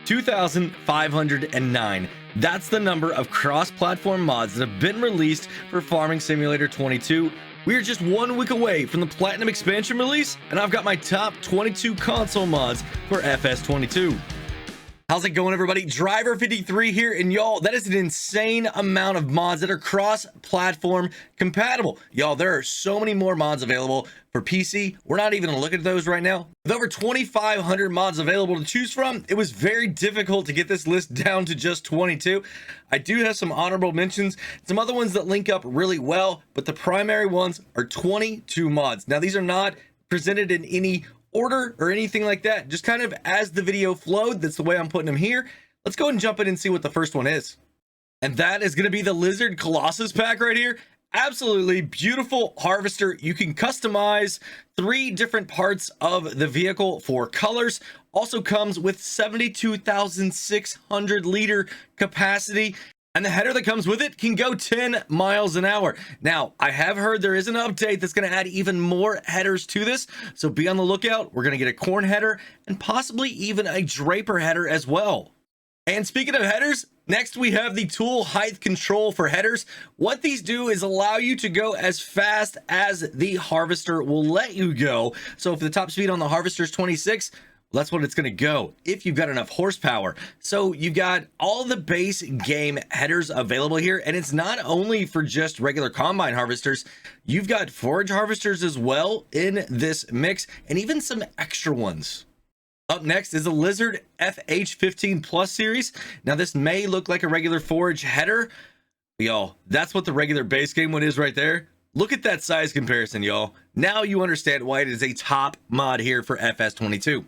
2,509. That's the number of cross-platform mods that have been released for Farming Simulator 22. We are just 1 week away from the Platinum expansion release, and I've got my top 22 console mods for FS22. How's it going, everybody? Driver53 here, and y'all, that is an insane amount of mods that are cross-platform compatible. Y'all, there are so many more mods available for PC. We're not even gonna look at those right now. With over 2,500 mods available to choose from, it was very difficult to get this list down to just 22. I do have some honorable mentions, some other ones that link up really well, but the primary ones are 22 mods. Now, these are not presented in any order or anything like that, just kind of as the video flowed. That's the way I'm putting them here. Let's go ahead and jump in and see what the first one is, and that is going to be the Lizard Colossus pack right here. Absolutely beautiful harvester. You can customize 3 different parts of the vehicle for colors. Also comes with 72,600 liter capacity, and the header that comes with it can go 10 miles an hour. Now, I have heard there is an update that's going to add even more headers to this, so be on the lookout. We're going to get a corn header and possibly even a draper header as well. And speaking of headers, next we have the tool height control for headers. What these do is allow you to go as fast as the harvester will let you go. So if the top speed on the harvester is 26, well, that's what it's going to go if you've got enough horsepower. So you've got all the base game headers available here, and it's not only for just regular combine harvesters. You've got forage harvesters as well in this mix, and even some extra ones. Up next is the Lizard FH15 Plus series. Now, this may look like a regular forage header. Y'all, that's what the regular base game one is right there. Look at that size comparison, y'all. Now you understand why it is a top mod here for FS22.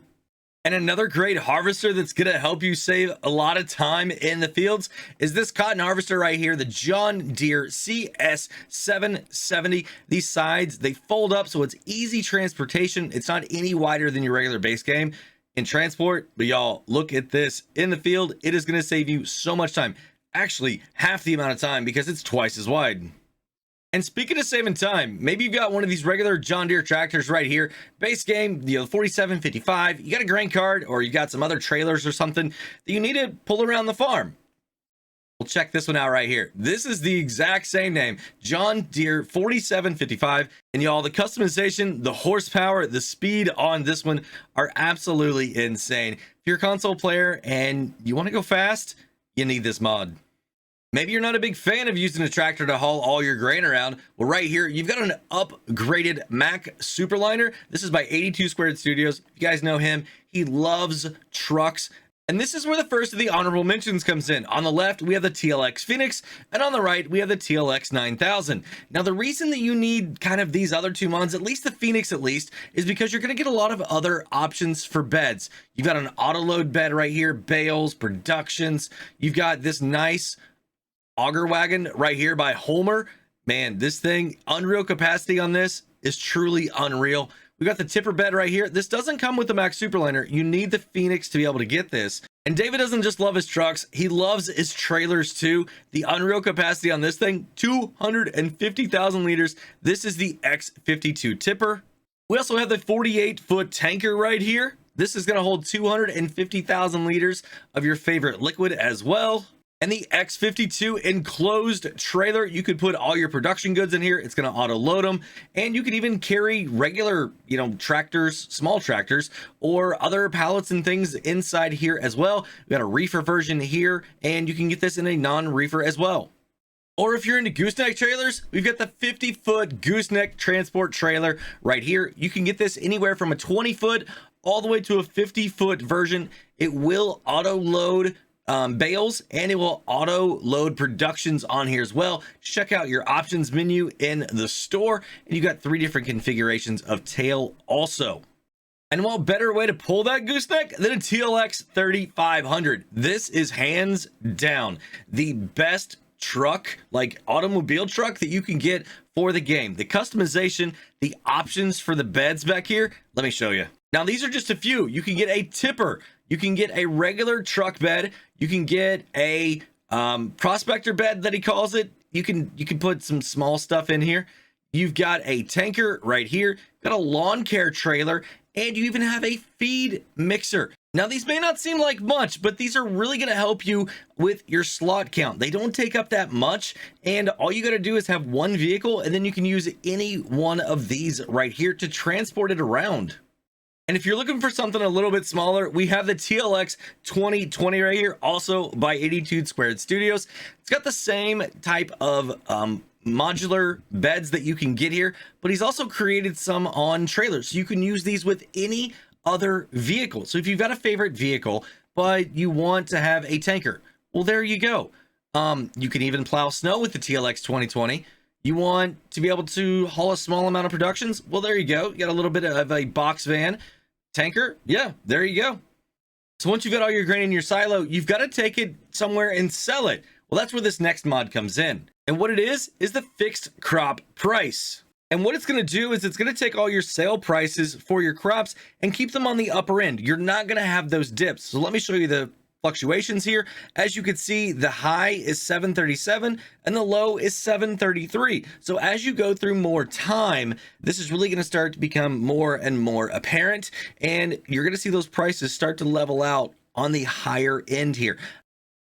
And another great harvester that's going to help you save a lot of time in the fields is this cotton harvester right here, the John Deere CS 770. These sides, they fold up, so it's easy transportation. It's not any wider than your regular base game in transport, but y'all, look at this in the field. It is going to save you so much time, actually half the amount of time, because it's twice as wide. And speaking of saving time, maybe you've got one of these regular John Deere tractors right here, base game, the 4755, you got a grain cart, or you got some other trailers or something that you need to pull around the farm. We'll check this one out right here. This is the exact same name, John Deere 4755, and y'all, the customization, the horsepower, the speed on this one are absolutely insane. If you're a console player and you want to go fast, you need this mod. Maybe you're not a big fan of using a tractor to haul all your grain around. Well, right here, you've got an upgraded Mack Superliner. This is by 82 Squared Studios. If you guys know him, he loves trucks. And this is where the first of the honorable mentions comes in. On the left, we have the TLX Phoenix, and on the right, we have the TLX 9000. Now, the reason that you need kind of these other 2 mods, at least the Phoenix at least, is because you're going to get a lot of other options for beds. You've got an auto load bed right here, bales, productions. You've got this nice auger wagon right here by Homer. Man, this thing, unreal capacity on this is truly unreal. We got the tipper bed right here. This doesn't come with the Mack Superliner. You need the Phoenix to be able to get this. And David doesn't just love his trucks, he loves his trailers too. The unreal capacity on this thing, 250,000 liters. This is the X52 tipper. We also have the 48-foot tanker right here. This is going to hold 250,000 liters of your favorite liquid as well. And the X52 enclosed trailer, you could put all your production goods in here. It's going to auto load them, and you can even carry regular, tractors, small tractors, or other pallets and things inside here as well. We got a reefer version here, and you can get this in a non-reefer as well. Or if you're into gooseneck trailers, we've got the 50-foot gooseneck transport trailer right here. You can get this anywhere from a 20-foot all the way to a 50-foot version. It will auto load bales, and it will auto load productions on here as well. Check out your options menu in the store, and you got 3 different configurations of tail also. And what better way to pull that gooseneck than a TLX 3500? This is hands down the best truck, like automobile truck, that you can get for the game. The customization, the options for the beds back here, let me show you. Now, these are just a few. You can get a tipper, you can get a regular truck bed, you can get a prospector bed that he calls it. You can put some small stuff in here. You've got a tanker right here, got a lawn care trailer, and you even have a feed mixer. Now, these may not seem like much, but these are really going to help you with your slot count. They don't take up that much, and all you got to do is have one vehicle, and then you can use any one of these right here to transport it around. And if you're looking for something a little bit smaller, we have the TLX 2020 right here, also by 82 Squared Studios. It's got the same type of modular beds that you can get here, but he's also created some on trailers. So you can use these with any other vehicle. So if you've got a favorite vehicle, but you want to have a tanker, well, there you go. You can even plow snow with the TLX 2020. You want to be able to haul a small amount of productions? Well, there you go. You got a little bit of a box van tanker. Yeah, there you go. So once you've got all your grain in your silo, you've got to take it somewhere and sell it. Well, that's where this next mod comes in. And what it is the fixed crop price. And what it's going to do is it's going to take all your sale prices for your crops and keep them on the upper end. You're not going to have those dips. So let me show you the fluctuations here. As you can see, the high is 737 and the low is 733. So as you go through more time, this is really going to start to become more and more apparent, and you're going to see those prices start to level out on the higher end here.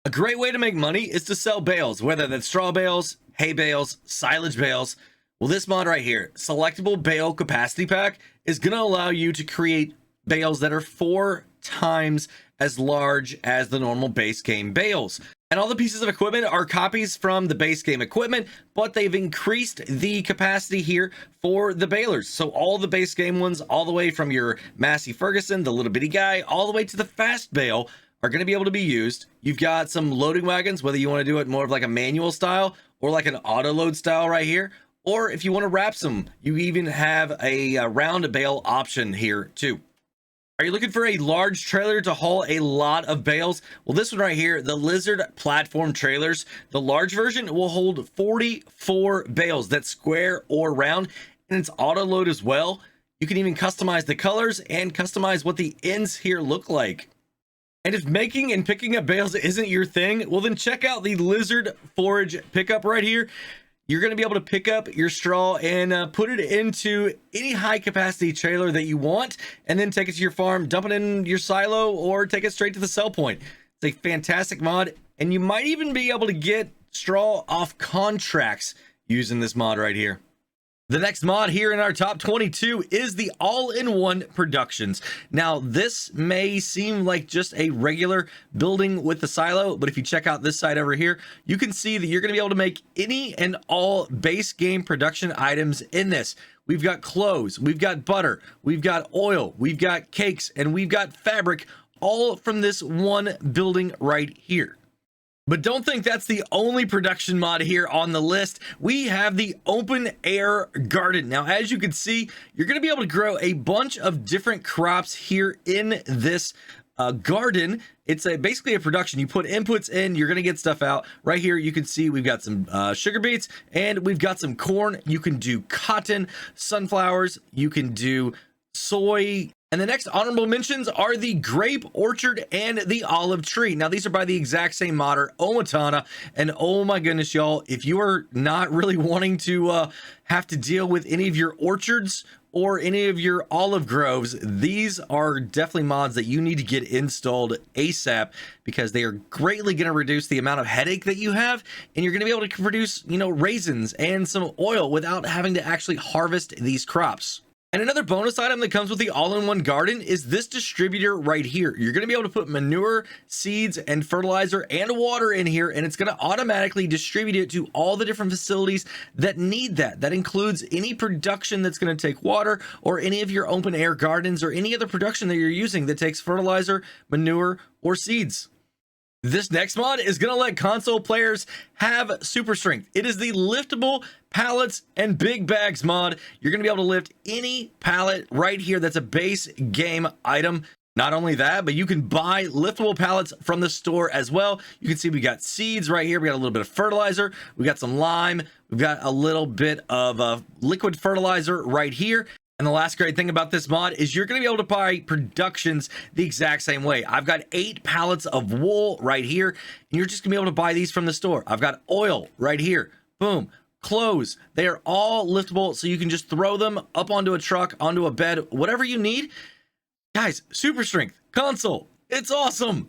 A great way to make money is to sell bales, whether that's straw bales, hay bales, silage bales. Well, this mod right here, Selectable Bale Capacity Pack, is going to allow you to create bales that are 4 times as large as the normal base game bales. And all the pieces of equipment are copies from the base game equipment, but they've increased the capacity here for the balers. So all the base game ones, all the way from your Massey Ferguson, the little bitty guy, all the way to the fast bale, are going to be able to be used. You've got some loading wagons, whether you want to do it more of like a manual style or like an auto load style right here. Or if you want to wrap some, you even have a round bale option here too. Are you looking for a large trailer to haul a lot of bales? Well, this one right here, the Lizard platform trailers, the large version will hold 44 bales. That's square or round, and it's auto load as well. You can even customize the colors and customize what the ends here look like. And if making and picking up bales isn't your thing, well then check out the Lizard Forage pickup right here. You're going to be able to pick up your straw and put it into any high capacity trailer that you want, and then take it to your farm, dump it in your silo, or take it straight to the sell point. It's a fantastic mod, and you might even be able to get straw off contracts using this mod right here. The next mod here in our top 22 is the all-in-one productions. Now, this may seem like just a regular building with the silo, but if you check out this side over here, you can see that you're going to be able to make any and all base game production items in this. We've got clothes, we've got butter, we've got oil, we've got cakes, and we've got fabric, all from this one building right here. But don't think that's the only production mod here on the list. We have the open air garden. Now, as you can see, you're going to be able to grow a bunch of different crops here in this garden. It's basically a production. You put inputs in, you're going to get stuff out. Right here, you can see we've got some sugar beets and we've got some corn. You can do cotton, sunflowers, you can do soy. And the next honorable mentions are the grape orchard and the olive tree. Now, these are by the exact same modder, Omatana. And oh my goodness, y'all, if you are not really wanting to have to deal with any of your orchards or any of your olive groves, these are definitely mods that you need to get installed ASAP, because they are greatly going to reduce the amount of headache that you have, and you're going to be able to produce, raisins and some oil without having to actually harvest these crops. And another bonus item that comes with the all-in-one garden is this distributor right here. You're going to be able to put manure, seeds, and fertilizer and water in here, and it's going to automatically distribute it to all the different facilities that need that. That includes any production that's going to take water, or any of your open-air gardens, or any other production that you're using that takes fertilizer, manure, or seeds. This next mod is going to let console players have super strength. It is the Liftable Pallets and Big Bags mod. You're going to be able to lift any pallet right here that's a base game item. Not only that, but you can buy liftable pallets from the store as well. You can see we got seeds right here. We got a little bit of fertilizer. We got some lime. We've got a little bit of liquid fertilizer right here. And the last great thing about this mod is you're going to be able to buy productions the exact same way. I've got 8 pallets of wool right here, and you're just going to be able to buy these from the store. I've got oil right here. Boom. Clothes. They are all liftable, so you can just throw them up onto a truck, onto a bed, whatever you need. Guys, super strength, console, It's awesome.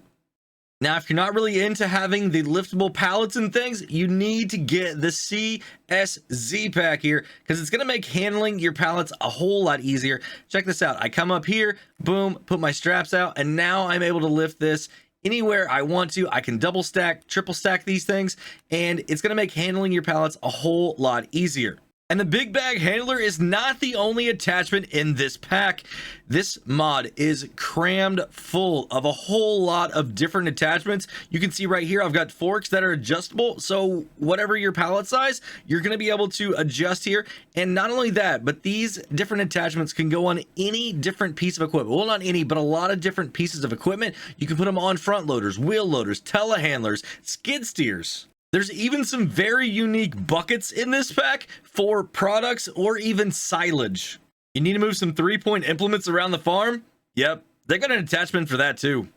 Now, if you're not really into having the liftable pallets and things, you need to get the CSZ Pack here because it's going to make handling your pallets a whole lot easier. Check this out. I come up here, boom, put my straps out, and now I'm able to lift this anywhere I want to. I can double stack, triple stack these things, and it's going to make handling your pallets a whole lot easier. And the big bag handler is not the only attachment in this pack. This mod is crammed full of a whole lot of different attachments. You can see right here, I've got forks that are adjustable. So whatever your pallet size, you're going to be able to adjust here. And not only that, but these different attachments can go on any different piece of equipment. Well, not any, but a lot of different pieces of equipment. You can put them on front loaders, wheel loaders, telehandlers, skid steers. There's even some very unique buckets in this pack for products or even silage. You need to move some 3-point implements around the farm? Yep, they got an attachment for that too.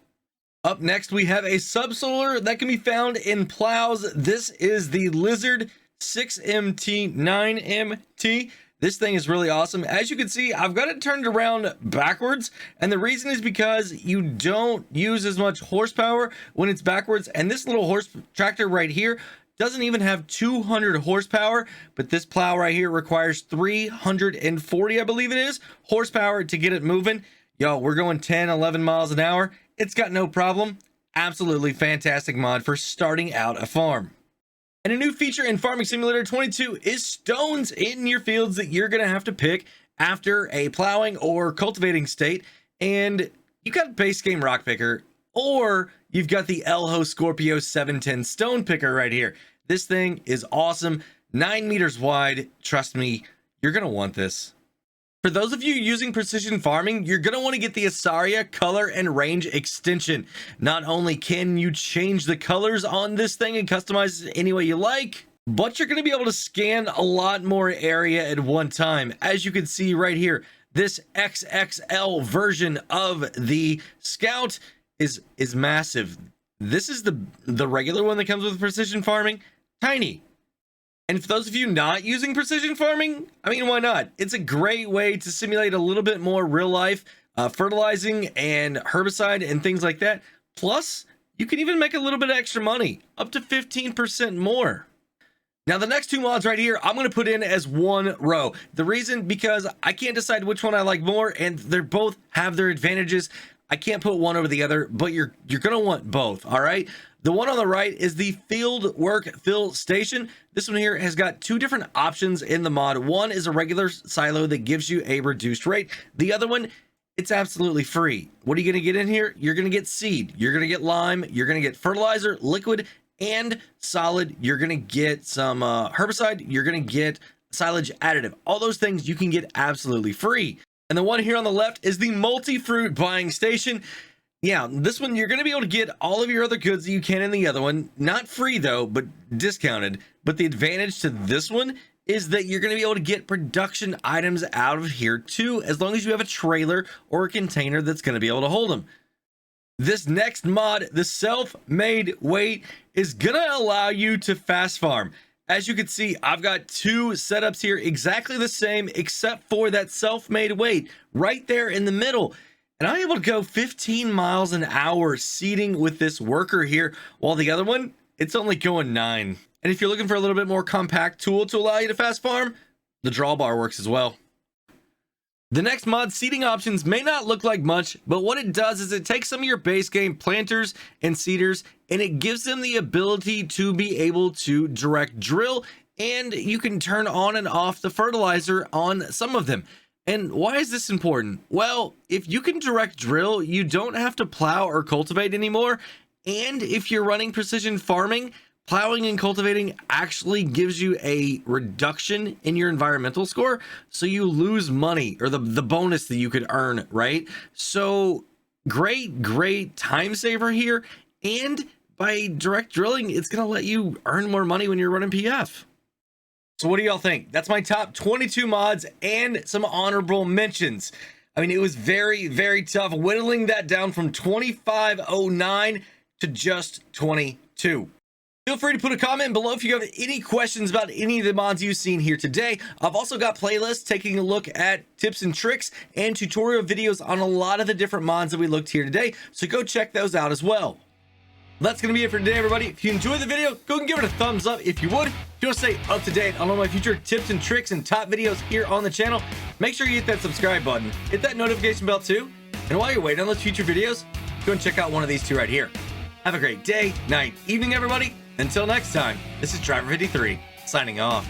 Up next, we have a SubSolar that can be found in plows. This is the Lizard 6MT9MT. This thing is really awesome. As you can see, I've got it turned around backwards, and the reason is because you don't use as much horsepower when it's backwards. And this little horse tractor right here doesn't even have 200 horsepower, but this plow right here requires 340, I believe it is, horsepower to get it moving. Yo, we're going 10, 11 miles an hour. It's got no problem. Absolutely fantastic mod for starting out a farm. And a new feature in Farming Simulator 22 is stones in your fields that you're going to have to pick after a plowing or cultivating state. And you got a base game rock picker, or you've got the Elho Scorpio 710 stone picker right here. This thing is awesome. 9 meters wide. Trust me, you're going to want this. For those of you using precision farming, you're going to want to get the Asaria color and range extension. Not only can you change the colors on this thing and customize it any way you like, but you're going to be able to scan a lot more area at one time. As you can see right here, this XXL version of the Scout is massive. This is the regular one that comes with precision farming. Tiny. And for those of you not using precision farming, I mean, why not? It's a great way to simulate a little bit more real life fertilizing and herbicide and things like that. Plus, you can even make a little bit of extra money, up to 15% more. Now, the next two mods right here, I'm going to put in as one row. The reason, because I can't decide which one I like more, and they both have their advantages. I can't put one over the other, but you're going to want both, all right? The one on the right is the Field Work Fill Station. This one here has got two different options in the mod. One is a regular silo that gives you a reduced rate. The other one, it's absolutely free. What are you going to get in here? You're going to get seed. You're going to get lime. You're going to get fertilizer, liquid, and solid. You're going to get some herbicide. You're going to get silage additive. All those things you can get absolutely free. And the one here on the left is the multi-fruit buying station. Yeah, this one, you're going to be able to get all of your other goods that you can in the other one. Not free, though, but discounted. But the advantage to this one is that you're going to be able to get production items out of here, too, as long as you have a trailer or a container that's going to be able to hold them. This next mod, the SelfMade Weight, is going to allow you to fast farm. As you can see, I've got two setups here, exactly the same, except for that SelfMade Weight right there in the middle. And I'm able to go 15 miles an hour seeding with this worker here, while the other one, it's only going 9. And if you're looking for a little bit more compact tool to allow you to fast farm, the drawbar works as well. The next mod, seeding options, may not look like much, but what it does is it takes some of your base game planters and seeders, and it gives them the ability to be able to direct drill, and you can turn on and off the fertilizer on some of them. And why is this important? Well, if you can direct drill, you don't have to plow or cultivate anymore. And if you're running precision farming, plowing and cultivating actually gives you a reduction in your environmental score. So you lose money, or the bonus that you could earn, right? So great time saver here. And by direct drilling, it's going to let you earn more money when you're running PF. So what do y'all think? That's my top 22 mods and some honorable mentions. I mean, it was very tough whittling that down from 2509 to just 22. Feel free to put a comment below if you have any questions about any of the mods you've seen here today. I've also got playlists taking a look at tips and tricks and tutorial videos on a lot of the different mods that we looked here today, so go check those out as well. That's going to be it for today, everybody. If you enjoyed the video, go and give it a thumbs up if you would. If you want to stay up to date on all my future tips and tricks and top videos here on the channel, make sure you hit that subscribe button, hit that notification bell too, and while you're waiting on those future videos, go and check out one of these two right here. Have a great day, night, evening, everybody. Until next time, this is Driver53, signing off.